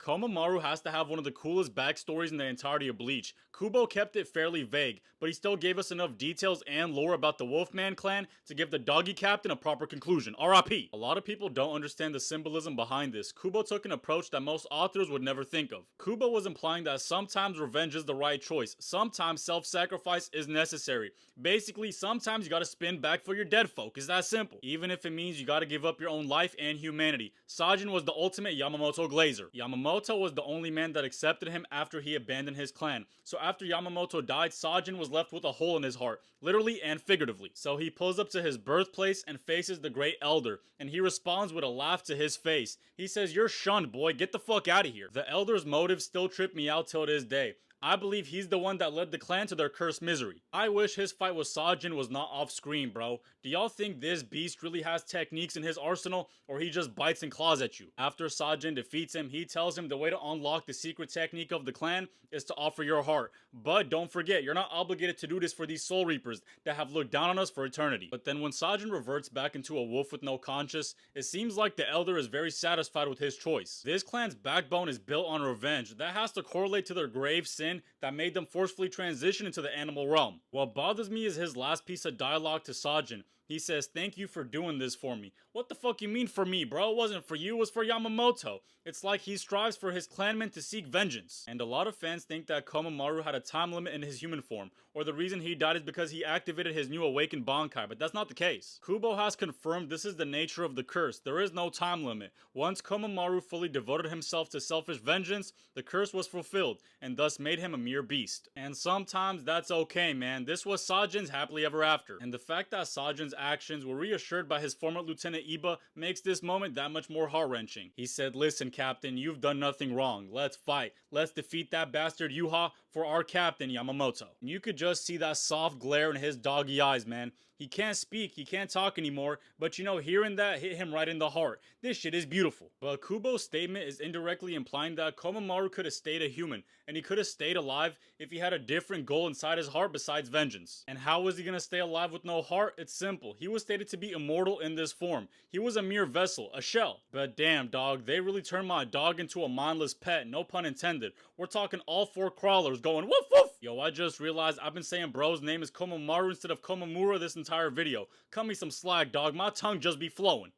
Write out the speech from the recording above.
Komamura has to have one of the coolest backstories in the entirety of Bleach. Kubo kept it fairly vague, but he still gave us enough details and lore about the Wolfman clan to give the doggy captain a proper conclusion. RIP. A lot of people don't understand the symbolism behind this. Kubo took an approach that most authors would never think of. Kubo was implying that sometimes revenge is the right choice, sometimes self-sacrifice is necessary. Basically, sometimes you gotta spin back for your dead folk. It's that simple. Even if it means you gotta give up your own life and humanity. Sajin was the ultimate Yamamoto Glazer. Yamamoto was the only man that accepted him after he abandoned his clan. So after Yamamoto died, Sajin was left with a hole in his heart, literally and figuratively. So he pulls up to his birthplace and faces the Great Elder, and he responds with a laugh to his face. He says, "You're shunned, boy, get the fuck out of here." The Elder's motives still trip me out till this day. I believe he's the one that led the clan to their cursed misery. I wish his fight with Sajin was not off screen, bro. Do y'all think this beast really has techniques in his arsenal, or he just bites and claws at you? After Sajin defeats him, he tells him the way to unlock the secret technique of the clan is to offer your heart. But don't forget, you're not obligated to do this for these Soul Reapers that have looked down on us for eternity. But then when Sajin reverts back into a wolf with no conscience, it seems like the Elder is very satisfied with his choice. This clan's backbone is built on revenge. That has to correlate to their grave sin that made them forcefully transition into the animal realm. What bothers me is his last piece of dialogue to Sajin. He says, "Thank you for doing this for me." What the fuck you mean for me, bro? It wasn't for you, it was for Yamamoto. It's like he strives for his clanmen to seek vengeance. And a lot of fans think that Komamura had a time limit in his human form, or the reason he died is because he activated his new awakened Bankai, but that's not the case. Kubo has confirmed this is the nature of the curse. There is no time limit. Once Komamura fully devoted himself to selfish vengeance, the curse was fulfilled, and thus made him a mere beast. And sometimes that's okay, man. This was Sajin's happily ever after. And the fact that Sajin's actions were reassured by his former Lieutenant Iba makes this moment that much more heart-wrenching. He said, "Listen, Captain, you've done nothing wrong. Let's fight. Let's defeat that bastard Yuha for our captain, Yamamoto." And you could just see that soft glare in his doggy eyes, man. He can't speak, he can't talk anymore, but you know, hearing that hit him right in the heart. This shit is beautiful. But Kubo's statement is indirectly implying that Komamura could have stayed a human, and he could have stayed alive if he had a different goal inside his heart besides vengeance. And how was he gonna stay alive with no heart? It's simple. He was stated to be immortal in this form. He was a mere vessel, a shell. But damn, dog, they really turned my dog into a mindless pet, no pun intended. We're talking all four crawlers going woof woof. Yo, I just realized I've been saying bro's name is Komamura instead of Komamura this entire video. Cut me some slack, dog. My tongue just be flowing.